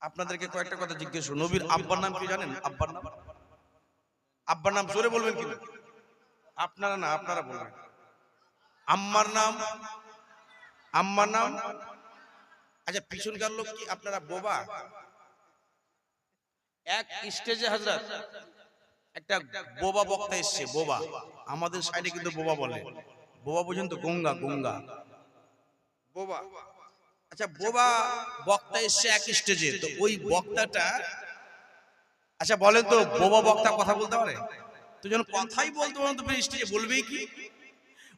আপনাদেরকে কয়েকটা কথা জিজ্ঞেস করব। নবীর আব্বার নাম কি জানেন? আব্বার নাম, আব্বার নাম জোরে বলবেন কিন্তু, আপনারা না, আপনারা বলবেন। আম্মার নাম, আম্মার নাম। আচ্ছা, পিছনকার লোক কি আপনারা বোবা? এক স্টেজে হযরত একটা বোবা বক্তা এসছে, বোবা। আমাদের সাইডে কিন্তু বোবা বলে। বোবা বুঝেন তো? গঙ্গা, গঙ্গা বোবা। আচ্ছা, বোবা বক্তা এসছে এক স্টেজে, তো ওই বক্তাটা, আচ্ছা বলেন তো, বোবা বক্তা কথা বলতে পারে? তো যখন কথাই বলতে পারে তো স্টেজে বলবেই কি?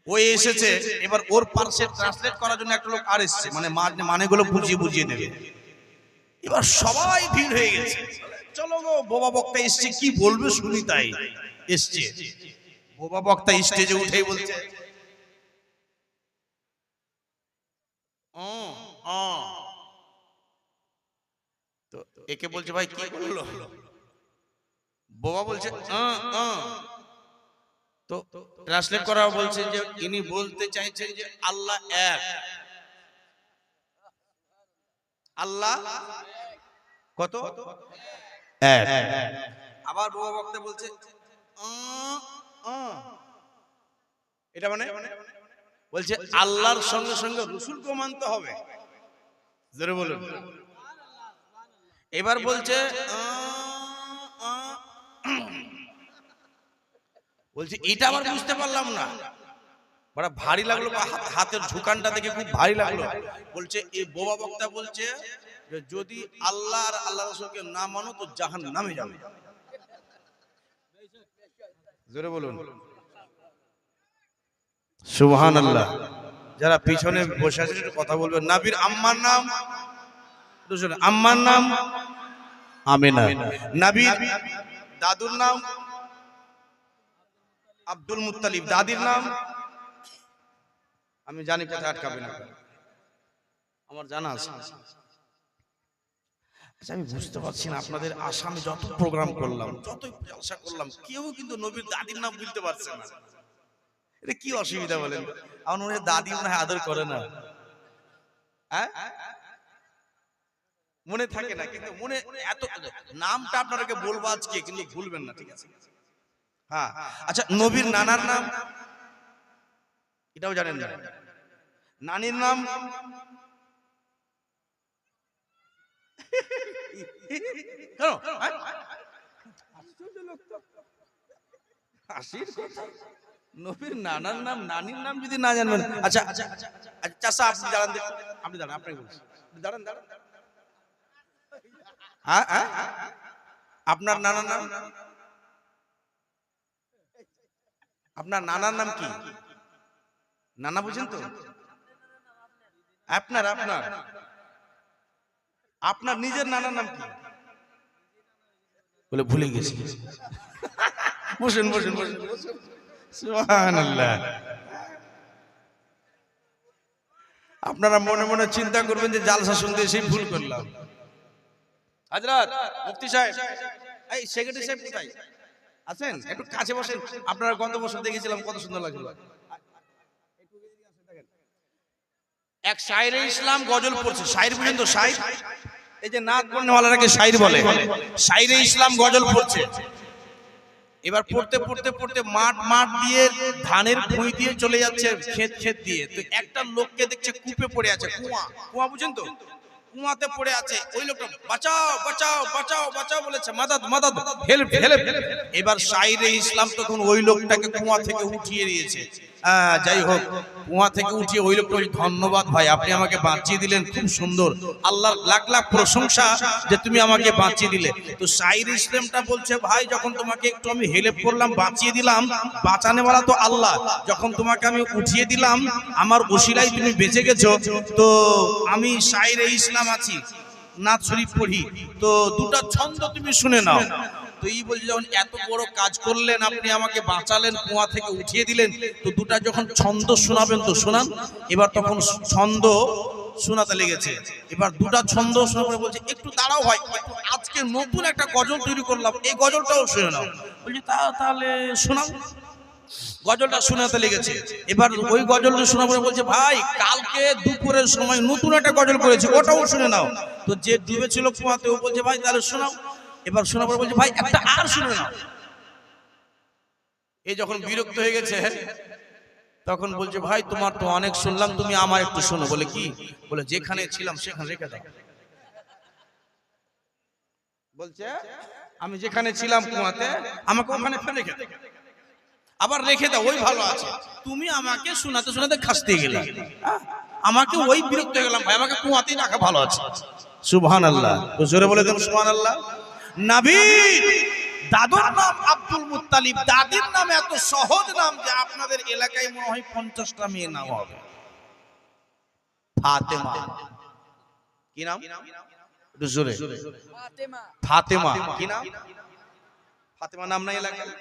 ওই এসেছে, এবার ওর পাশে ট্রান্সলেট করার জন্য একটা লোক আর এসছে, মানে মানেগুলো বুঝিয়ে বুঝিয়ে দেবে। এবার সবাই ভিড় হয়ে গেছে, চলো গো বোবা বক্তা এসছে, কি বলবে শুনি। তাই এসছে বোবা বক্তা, স্টেজে উঠেই বলছে তো একে বলছে ভাই কি বললো? বোবা বলছে তো ট্রান্সলেট করা বলছে যে ইনি বলতে চাইছেন যে আল্লাহ এক। আল্লাহ কত? এক। আবার বোবা বক্তা বলছে এটা মানে বলছে আল্লাহর সঙ্গে সঙ্গে রাসূলকে মানতে হবে। জোরে বলুন। এবার বলছে বলছে এটা আবার বুঝতে পারলাম না, বড় ভারী লাগলো, হাতের ঝুকানটা দেখে খুব ভারী লাগলো। বলছে এই বোবা বক্তা বলছে যে যদি আল্লাহ আর আল্লাহ রাসূলকে না মানো তো জাহান্নামে যাবে। জোরে বলুন সুবহানাল্লাহ। যারা পিছনে বসে আছেন একটু কথা বলবেন। নবীর আম্মার নাম, আম্মার নাম আমিনা। নবীর দাদুর নাম আব্দুল মুত্তালিব। দাদির নাম আমি জানি, কোথায় আটকাবে না, আমার জানা আছে। আচ্ছা, আমি বুঝতে পারছি না, আপনাদের আসামে যত প্রোগ্রাম করলাম, যত জলসা করলাম, কেউ কিন্তু নবীর দাদির নাম বলতে পারছে না। এটা কি অসুবিধা বলেন? আমার মনে হয় দাদি মনে হয় আদর করে না, হ্যাঁ মনে থাকে না, কিন্তু মনে এত নামটা আপনাদেরকে বলবো আজকে, কিন্তু ভুলবেন না, ঠিক আছে? হ্যাঁ। আচ্ছা, নবীর নানার নাম এটাও জানেন না? নানির নাম নবীর নানার নাম, নানির নাম যদি না জানবেন। আচ্ছা চাচা আপনি দাঁড়ান, আপনি দাঁড়ান, আপনাকে বলছি, দাঁড়ান দাঁড়ান। আপনার নানার নাম, আপনার নানার নাম কি? নানা বুঝেন তো? আপনার আপনার আপনার নিজের নানার নাম কি? বলে ভুলে গেছি। বসেন বসেন বসেন। সুবহানাল্লাহ। আপনারা মনে মনে চিন্তা করবেন যে জালসা শুনতে এসে ভুল করলাম। হযরত মুফতি সাহেব, এই সেক্রেটারি সাহেব কোথায় আছেন? একটু কাছে বসেন। আপনারা গন্ধ বসে দেখেছিলাম, কত সুন্দর লাগলো। এক শায়রে ইসলাম গজল পড়ছে, শায়র বুঝেন তো? শায়র, এই যে নাত পড়নেওয়ালাকে শায়র বলে। শায়রে ইসলাম গজল পড়ছে। এবার পড়তে পড়তে পড়তে মাঠ দিয়ে ধানের ভুঁই দিয়ে চলে যাচ্ছে, ক্ষেত দিয়ে। তো একটা লোককে দেখছে কূপে পড়ে আছে, কুয়া বুঝেন তো? কুয়াতে পড়ে আছে। ওই লোকটা বাঁচাও বাঁচাও বাঁচাও বাঁচাও বলেছে, মাদাদ মাদাদ, হেল্প হেল্প। এবার শায়রে ইসলাম তখন ওই লোকটাকে কুয়া থেকে উঠিয়ে দিয়েছে। যাই হোক, কুয়া থেকে উঠিয়ে ওই লোকটা, ধন্যবাদ ভাই, আপনি আমাকে বাঁচিয়ে দিলেন, খুব সুন্দর, আল্লাহর লাখ লাখ প্রশংসা যে তুমি আমাকে বাঁচিয়ে দিলে। তো শায়রে ইসলামটা বলছে, ভাই যখন তোমাকে একটু আমি হেল্প করলাম, বাঁচিয়ে দিলাম, বাঁচানেওয়ালা তো আল্লাহ, যখন তোমাকে আমি উঠিয়ে দিলাম, আমার ওসিলায় তুমি বেঁচে গেছো, তো আমি শায়রে ইসলাম আছি, নাত শরীফ পড়ি, তো দুটো ছন্দ তুমি শুনে নাও। তো এই বলছে, যখন এত বড় কাজ করলেন, আপনি আমাকে বাঁচালেন, কুয়া থেকে উঠিয়ে দিলেন, তো দুটা যখন ছন্দ শোনাবেন তো শোনান। এবার তখন ছন্দ শোনাতে লেগেছে। এবার দুটা ছন্দ শোনার পরে বলছে, একটু দাঁড়াও ভাই, আজকে নতুন একটা গজল তৈরি করলাম, এই গজলটাও শুনে নাও। বলছে তাহলে শোনাও। গজলটা শোনাতে লেগেছে। এবার ওই গজলটা শোনার পরে বলছে, ভাই কালকে দুপুরের সময় নতুন একটা গজল করেছে, ওটাও শুনে নাও। তো যে ডুবেছিল কুয়াতে ও বলছে, ভাই তাহলে শোনাও। এবার শোনার পরে বলছে, ভাই একটা আর শুনে নাও। এই যখন বিরক্ত হয়ে গেছে তখন বলছে, ভাই তোমার তো অনেক শুনলাম, তুমি আমার একটু শোনো। বলে কি? বলে যেখানে ছিলাম সেখানে রেখে দাও। বলছে আমি যেখানে ছিলাম কুয়াতে, আমাকে ওখানে ফেলে রেখে দাও, আবার রেখে দাও, ওই ভালো আছে। তুমি আমাকে শোনাতে শোনাতে খাসতে গেলে, আমাকে ওই বিরক্ত হয়ে গেলাম, ভাই আমাকে কুয়াতেই রাখা ভালো আছে। সুবহানাল্লাহ। তো জোরে বলে দেন সুবহানাল্লাহ। নবী দাদুর নাম আব্দুল মুত্তালিব, দাদির নাম এত সহজ নাম যে আপনাদের এলাকায় মনে হয় 50টা মেয়ে নাম হবে। ফাতেমা। কি নাম? একটু জোরে। ফাতেমা। ফাতেমা কি নাম? ফাতেমা নাম নাই এলাকায়?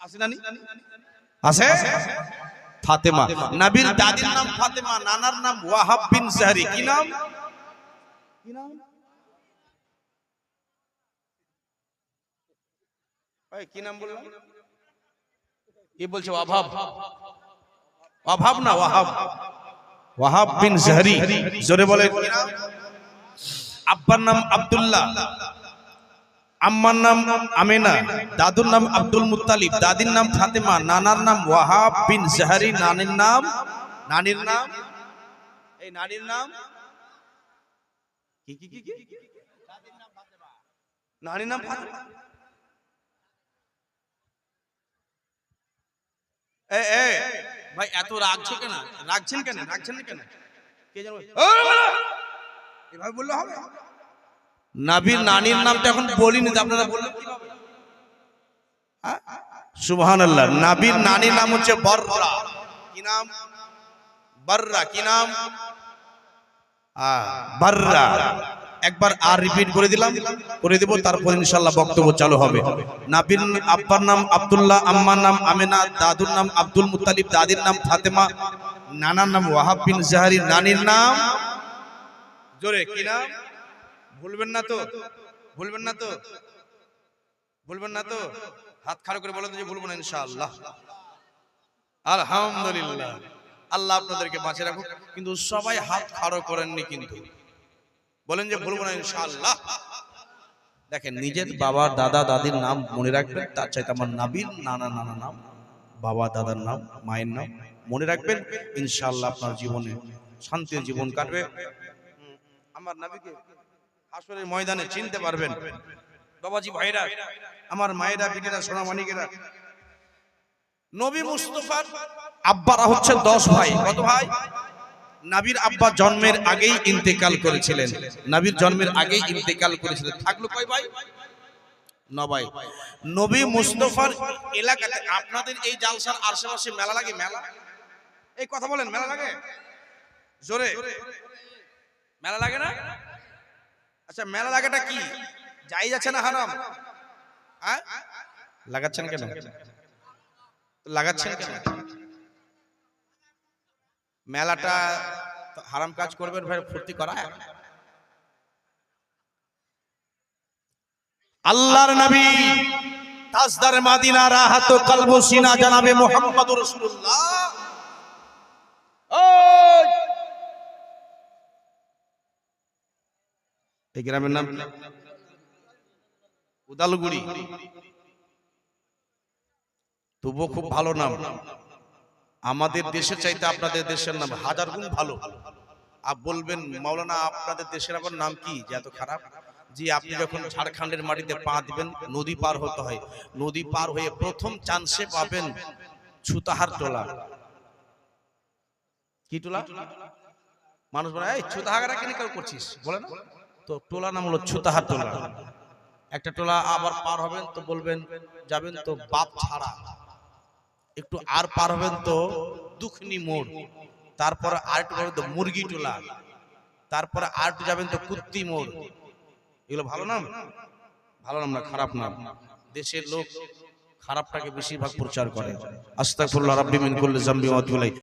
আছে না? আছে ফাতেমা। নবীর দাদির নাম ফাতেমা, নানার নাম ওয়াহাব বিন জাহরি। কি নাম? কি নাম? ভাই কি নাম বললাম? কি বলছে? ওয়াহাব। ওয়াহাব না, ওয়াহাব। ওয়াহাব বিন জাহরি। জোরে বলে। কি নাম? আব্বার নাম আব্দুল্লাহ, আম্মার নাম আমেনা, দাদুর নাম আব্দুল মুত্তালিব, দাদির নাম ফাতেমা, নানার নাম ওয়াহাব বিন জাহরি, নানির নাম এই নানির নাম কি? নানির নাম ফাতেমা। ভাই এত রাগছো কেন? রাগছেন কেন? কে জানো? এভাবে বললে হবে? নবীর নানির নামটা এখন বলিনি, আপনারা বললেন কিভাবে? সুবহানাল্লাহ। নবীর নানির নাম হচ্ছে বররা। কি নাম? বররা। কি নাম? বররা। একবার আর রিপিট করে দেব, তারপর ইনশাআল্লাহ বক্তব্য চালু হবে। নবীর আব্বার নাম আব্দুল্লাহ, আম্মার নাম আমেনা, দাদুর নাম আব্দুল মুত্তালিব, দাদির নাম ফাতেমা, নানার নাম ওয়াহাব বিন জাহরি, নানির নাম জোরে কি নাম? ভুলবেন না তো? হাত খাড়া করে বলেন যে ভুলবো না ইনশাআল্লাহ। আলহামদুলিল্লাহ। আল্লাহ আপনাদেরকে বাঁচিয়ে রাখুক। কিন্তু সবাই হাত খাড়া করেননি, কিন্তু বলেন যে ভুলবো না ইনশাআল্লাহ। দেখেন, নিজের বাবা দাদা দাদির নাম মনে রাখবেন, তার চাইতে আমার নবীর নানা নাম, বাবা দাদার নাম, মায়ের নাম মনে রাখবেন, ইনশাআল্লাহ আপনার জীবনে শান্তির জীবন কাটবে। আমার নবীকে হাসরের ময়দানে চিনতে পারবেন। বাবাজি ভাইরা, আমার মায়েরা, বিটিরা, সোনামণিকেরা, নবী মুস্তাফার আব্বারা হচ্ছে 10 ভাই। কত ভাই? নবীর আব্বা জন্মের আগেই ইন্তেকাল করেছিলেন। থাকলো কয় ভাই? 9 ভাই। নবী মুস্তাফার এলাকাতে, আপনাদের এই জালসার আশেপাশে মেলা লাগে? মেলা, এই কথা বলেন, মেলা লাগে? জোরে মেলা লাগে না? আচ্ছা, মেলা লাগাটা কি জায়েজ আছে না হারাম? লাগাচ্ছেন কেন? মেলাটা হারাম কাজ করবেন ভাই, ফুর্তি করা? আল্লাহর নবী তাজদার মদিনা রাহাত কলব সিনা জনাবে মুহাম্মদুর রাসূলুল্লাহ। এই গ্রামের নাম উদালগুড়ি। তবুও খুব ভালো নাম। আমাদের দেশের চাইতে আপনাদের দেশের নাম 1000 গুণ ভালো। আর বলবেন মাওলানা আপনাদের দেশের আবার নাম কি যে এত খারাপ? জি, আপনি যখন ঝাড়খণ্ডের মাটিতে পা দিবেন, নদী পার হতে হয়, নদী পার হয়ে প্রথম চান্সে পাবেন ছুতাহার টোলা। কি টোলা? মানুষ বলে, এই ছুতাহারা কেন করছিস? বলে না তো, টোলা নাম হলো ছুতাহার টোলা। একটা টোলা আবার পার হবেন তো বলবেন, যাবেন তো বাপ ছাড়া, একটু আর পার হবেন তো দুখনি মোড়, তারপরে আরেকটু পাবেন তো মুরগি টোলা, তারপরে আরেকটু যাবেন তো কুত্তি মোড়। এগুলো ভালো নাম? ভালো নাম না, খারাপ নাম। দেশের লোক খারাপটাকে বেশিরভাগ প্রচার করে। আস্তাগফিরুল্লাহ রাব্বি মিন কুল্লি যামবি ওয়া আতুবু ইলাইহি।